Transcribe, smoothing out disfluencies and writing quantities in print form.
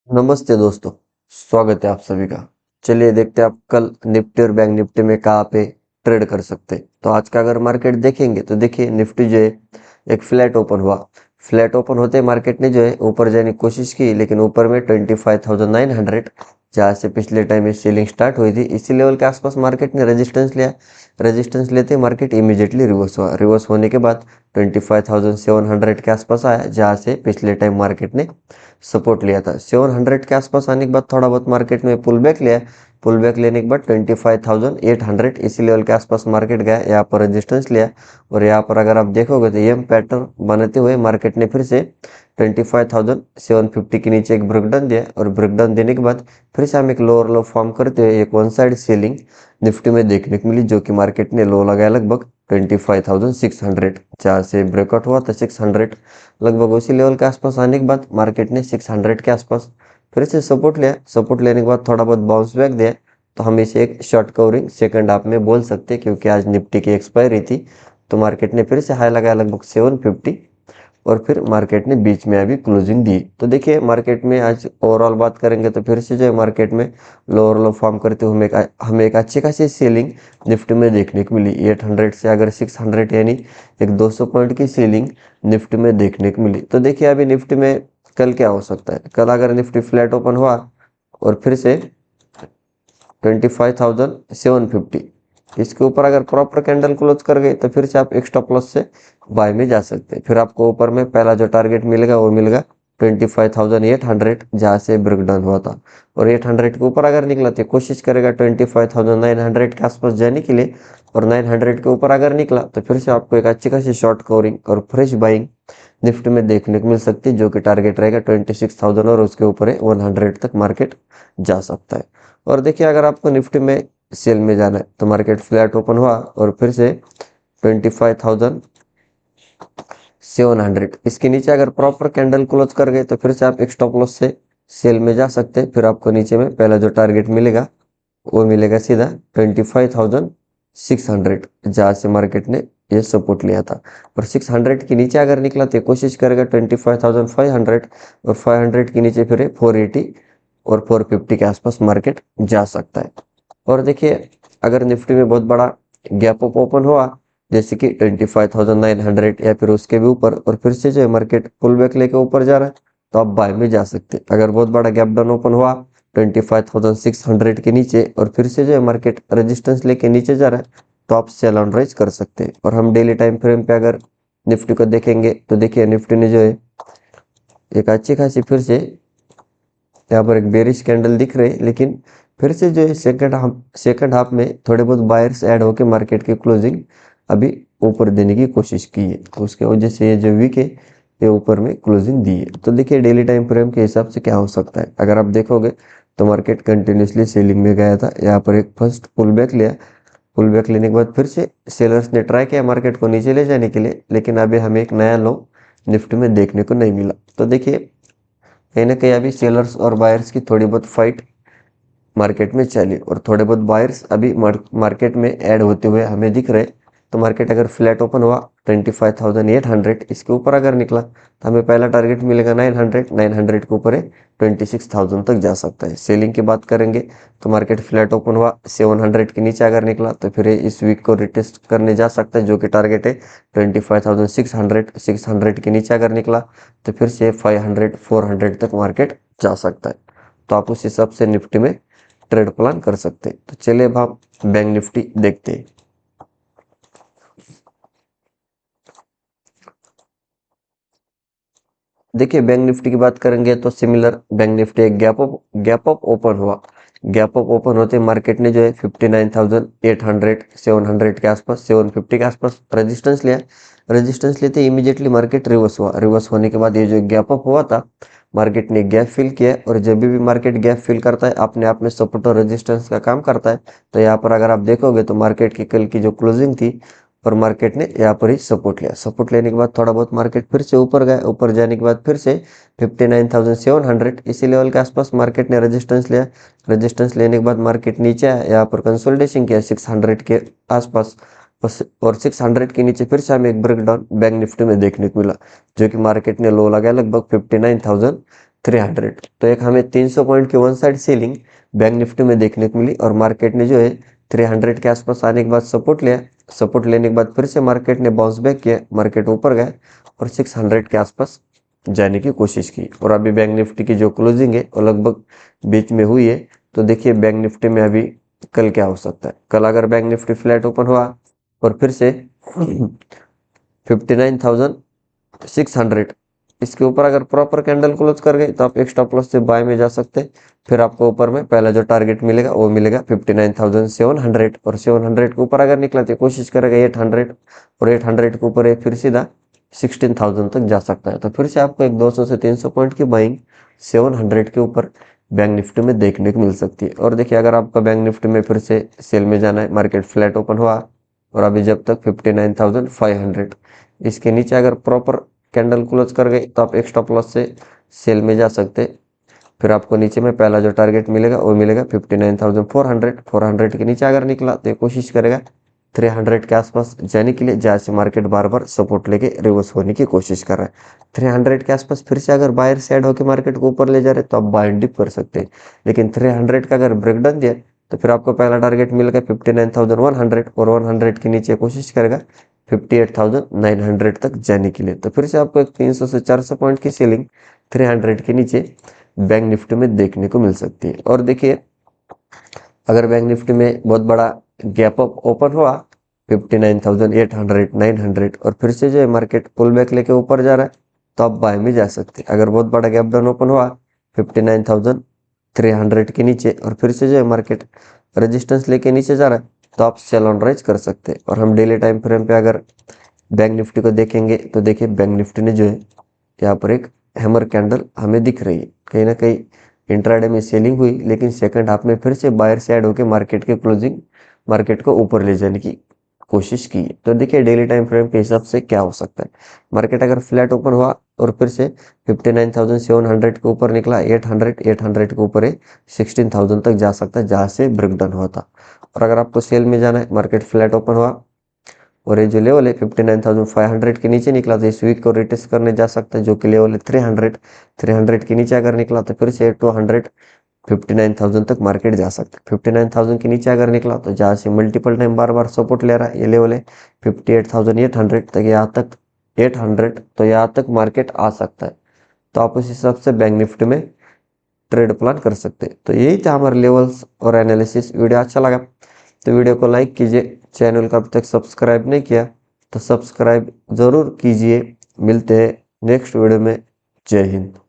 नमस्ते दोस्तों, स्वागत है आप सभी का। चलिए देखते हैं आप कल निफ्टी और बैंक निफ्टी में कहाँ पे ट्रेड कर सकते हैं। तो आज का अगर मार्केट देखेंगे तो देखिए निफ्टी जो है एक फ्लैट ओपन हुआ। फ्लैट ओपन होते मार्केट ने जो है ऊपर जाने की कोशिश की, लेकिन ऊपर में 25,900 जहाँ से पिछले टाइम में सेलिंग स्टार्ट हुई थी, इसी लेवल के आसपास मार्केट ने रेजिस्टेंस लिया। रेजिस्टेंस लेते मार्केट इमीडिएटली रिवर्स हुआ। रिवर्स होने के बाद 25,700 के आसपास आया, जहाँ से पिछले टाइम मार्केट ने सपोर्ट लिया था। 700 के आसपास आने के बाद थोड़ा बहुत मार्केट में पुल बैक लिया। पुल बैक लेने के बाद 25,800 इसी लेवल के आसपास मार्केट गया, यहाँ पर रेजिस्टेंस लिया। और यहाँ पर अगर आप देखोगे तो ये पैटर्न बनाते हुए मार्केट ने फिर से 25,750 के नीचे एक ब्रेकडाउन दिया, और ब्रेकडाउन देने के बाद फिर से हम एक लोअर लो फॉर्म करते हुए एक वन साइड सेलिंग निफ्टी में देखने को मिली, जो कि मार्केट ने लो लगाया लगभग 25,600, जहाँ से ब्रेकआउट हुआ था 600। लगभग उसी लेवल के आसपास आने के बाद मार्केट ने 600 के आसपास फिर से सपोर्ट लिया। सपोर्ट लेने के बाद थोड़ा बहुत बाउंस बैक दिया, तो हम इसे एक शॉर्ट कवरिंग सेकंड हाफ में बोल सकते हैं, क्योंकि आज निफ्टी की एक्सपायरी थी। तो मार्केट ने फिर से हाई लगाया लगभग 750, और फिर मार्केट ने बीच में अभी क्लोजिंग दी। तो देखिए मार्केट में आज ओवरऑल बात करेंगे तो फिर से जो है मार्केट में लोअर लो फॉर्म करते हुए हमें एक अच्छी खासी सेलिंग निफ्टी में देखने को मिली। 800 से अगर 600 यानी एक 200 पॉइंट की सेलिंग निफ्टी में देखने को मिली। तो देखिए अभी निफ्टी में कल क्या हो सकता है। कल अगर निफ्टी फ्लैट ओपन हुआ और फिर से 25,750 इसके ऊपर अगर प्रॉपर कैंडल क्लोज कर गए, तो फिर से आप एक स्टॉप लॉस से बाय में जा सकते हैं। फिर आपको ऊपर में पहला जो टारगेट मिलेगा वो मिलेगा 25,800, जहाँ से ब्रेकडाउन हुआ था। और 800 के ऊपर अगर निकला तो कोशिश करेगा 25,900 के आसपास जाने के लिए। और 900 के ऊपर अगर निकला तो फिर से आपको एक अच्छी खासी शॉर्ट कवरिंग और फ्रेश बाइंग निफ्टी में देखने को मिल सकती है, जो कि टारगेट रहेगा 26,000, और उसके ऊपर 100 तक मार्केट जा सकता है। और देखिए अगर आपको निफ्टी में सेल में जाना है तो मार्केट फ्लैट ओपन हुआ और फिर से 25,700 इसके नीचे अगर प्रॉपर कैंडल क्लोज कर गए, तो फिर से आप एक स्टॉप लॉस से सेल में जा सकते हैं। फिर आपको नीचे में पहला जो टारगेट मिलेगा वो मिलेगा सीधा 25,600, जहाँ से मार्केट ने ये सपोर्ट लिया था। और 600 के नीचे अगर निकला तो कोशिश करेगा 25,500, और 500 के नीचे फिर 480 और 450 के आसपास मार्केट जा सकता है। और देखिए अगर निफ्टी में बहुत बड़ा गैप अप ओपन हुआ, जैसे कि 25,900 या फिर उसके भी ऊपर, और फिर से जो है मार्केट पुल बैक लेके ऊपर जा रहा है, तो आप बाय में जा सकते हैं। अगर बहुत बड़ा गैप डाउन ओपन हुआ 25,600 के नीचे, और फिर से जो है मार्केट रेजिस्टेंस लेके नीचे जा रहा है, तो आप सेल ऑन राइज कर सकते हैं। और हम डेली टाइम फ्रेम पे अगर निफ्टी को देखेंगे तो देखिए निफ्टी ने जो है एक अच्छी खासी फिर से यहाँ पर एक बेरिश कैंडल दिख रहे हैं, लेकिन फिर से जो है सेकंड हाफ में थोड़े बहुत बायर्स ऐड होकर मार्केट की क्लोजिंग अभी ऊपर देने की कोशिश की है, तो उसके वजह से ये जो वीक है ये ऊपर में क्लोजिंग दी है। तो देखिए डेली टाइम फ्रेम के हिसाब से क्या हो सकता है। अगर आप देखोगे तो मार्केट कंटिन्यूसली सेलिंग में गया था, यहाँ पर एक फर्स्ट पुल बैक लिया। पुल बैक लेने के बाद फिर से सेलर्स ने ट्राई किया मार्केट को नीचे ले जाने के लिए, लेकिन अभी हमें एक नया लो निफ्टी में देखने को नहीं मिला। तो देखिए कहीं ना कहीं अभी सेलर्स और बायर्स की थोड़ी बहुत फाइट मार्केट में चली, और थोड़े बहुत बायर्स अभी मार्केट में ऐड होते हुए हमें दिख रहे। तो मार्केट अगर फ्लैट ओपन हुआ 25,800 इसके ऊपर अगर निकला, तो हमें पहला टारगेट मिलेगा 900 के ऊपर 26,000 तक जा सकता है। सेलिंग की बात करेंगे तो मार्केट फ्लैट ओपन हुआ 700 के नीचे अगर निकला, तो फिर इस वीक को रिटेस्ट करने जा सकता है, जो कि टारगेट है 25,600। 600 के नीचे अगर निकला तो फिर से 500 400 तक मार्केट जा सकता है। तो आप उस हिसाब से निफ्टी में ट्रेड प्लान कर सकते हैं। तो चलिए अब आप बैंक निफ्टी देखते हैं। देखिए बैंक निफ्टी की बात करेंगे तो सिमिलर बैंक निफ्टी एक गैप अप ओपन हुआ। गैप अप ओपन होते मार्केट ने जो है 59,800 700 के आसपास 750 के आसपास रेजिस्टेंस लिया। रेजिस्टेंस लेते इमीडिएटली मार्केट रिवर्स हुआ। रिवर्स होने के बाद ये जो गैप अप हुआ था, मार्केट ने गैप फिल किया, और जब भी मार्केट गैप फिल करता है अपने आप में सपोर्ट और रेजिस्टेंस का काम करता है। तो यहाँ पर अगर आप देखोगे तो मार्केट की कल की जो क्लोजिंग थी, और मार्केट ने यहाँ पर ही सपोर्ट लिया। सपोर्ट लेने के बाद थोड़ा बहुत मार्केट फिर से ऊपर गया। ऊपर जाने के बाद फिर से 59,700 इसी लेवल के आसपास मार्केट ने रेजिस्टेंस लिया। रेजिस्टेंस लेने के बाद मार्केट नीचे आया, यहाँ पर कंसोलिडेशन किया 600 के आसपास। और 600 के नीचे फिर से हमें एक ब्रेकडाउन बैंक निफ्टी में देखने को मिला, जो कि मार्केट ने लो लगाया लगभग 300। तो एक हमें 300 पॉइंट की one side selling bank Nifty में देखने को मिली और मार्केट ने जो है 300 के आसपास आने के बाद सपोर्ट लिया। सपोर्ट लेने के बाद फिर से मार्केट ने बाउंस बैक किया, मार्केट ऊपर गया और 600 के आसपास जाने की कोशिश की। और अभी बैंक निफ्टी की जो क्लोजिंग है वो लगभग बीच में हुई है। तो देखिए बैंक निफ्टी में अभी कल क्या हो सकता है। कल अगर बैंक निफ्टी फ्लैट ओपन हुआ और फिर से 59,600 इसके ऊपर अगर प्रॉपर कैंडल क्लोज कर गए तो आप एक स्टॉप लॉस से बाय में जा सकते हैं। फिर आपको ऊपर में पहला जो टारगेट मिलेगा वो मिलेगा 59,700 और 700 के ऊपर अगर निकला तो कोशिश करेगा 800 और 800 के ऊपर फिर सीधा 16,000 तक जा सकता है। तो फिर से आपको एक 200 से 300 पॉइंट की बाइंग 700 के ऊपर बैंक निफ्टी में देखने को मिल सकती है। और देखिए अगर आपका बैंक निफ्टी में फिर से सेल में जाना है, मार्केट फ्लैट ओपन हुआ और अभी जब तक 59,500 इसके नीचे अगर प्रॉपर कैंडल क्लोज कर गई तो आप एक स्टॉप लॉस से सेल में जा सकते। फिर आपको नीचे में पहला जो टारगेट मिलेगा वो मिलेगा 59,400। 400 के नीचे अगर निकला तो कोशिश करेगा 300 के आसपास जाने के लिए, जहाँ से मार्केट बार बार सपोर्ट लेके रिवर्स होने की कोशिश कर रहा है। 300 के आसपास फिर से अगर बायर साइड होकर मार्केट को ऊपर ले जा रहे तो आप बाय एंड डिप कर सकते हैं। लेकिन 300 का अगर ब्रेकडाउन दिया तो फिर आपको पहला टारगेट मिलेगा 59,100 और 100 के नीचे कोशिश करेगा 58,900 तक जाने के लिए। तो फिर से आपको एक 300 से 400 पॉइंट की सेलिंग 300 के नीचे बैंक निफ्टी में देखने को मिल सकती है। और देखिए अगर बैंक निफ्टी में बहुत बड़ा गैप अप ओपन हुआ 59,800 900 और फिर से जो है मार्केट पुल बैक लेके ऊपर जा रहा है तो आप बाय में जा सकते हैं। अगर बहुत बड़ा गैप डाउन ओपन हुआ 59,300 के नीचे और फिर से जो है मार्केट रेजिस्टेंस लेके नीचे जा रहा है तो आप सेल ऑन राइज कर सकते हैं। और हम डेली टाइम फ्रेम पे अगर बैंक निफ्टी को देखेंगे तो देखिए बैंक निफ्टी ने जो है यहाँ पर एक हैमर कैंडल हमें दिख रही है। कहीं ना कहीं इंट्राडे में सेलिंग हुई लेकिन सेकंड हाफ में फिर से बायर से ऐड होकर मार्केट के क्लोजिंग मार्केट को ऊपर ले जाने की कोशिश की। तो देखिए डेली टाइम फ्रेम के हिसाब से क्या हो सकता है। मार्केट अगर फ्लैट ओपन हुआ और फिर से 59,700 के ऊपर निकला 800 के ऊपर 16,000 तक जा सकता है, जहाँ से ब्रेकडाउन हुआ था। और अगर आपको सेल में जाना है, मार्केट फ्लैट ओपन हुआ और ये जो लेवल है 59,500 के नीचे निकला तो इस वीक को रिटेस्ट करने जा सकता है, जो कि लेवल है 300 के नीचे अगर निकला तो फिर से 200 59,000 तक मार्केट जा सकता है। 59,000 के नीचे अगर निकला तो जहाँ से मल्टीपल टाइम बार बार सपोर्ट ले रहा है, ये लेवल है 58,800 तक, यहाँ तक 800 तो यहाँ तक मार्केट आ सकता है। तो आप उस हिसाब से बैंक निफ्टी में ट्रेड प्लान कर सकते हैं। तो यही था हमारे लेवल्स और एनालिसिस। वीडियो अच्छा लगा तो वीडियो को लाइक कीजिए, चैनल को अभी तक सब्सक्राइब नहीं किया तो सब्सक्राइब जरूर कीजिए। मिलते हैं नेक्स्ट वीडियो में। जय हिंद।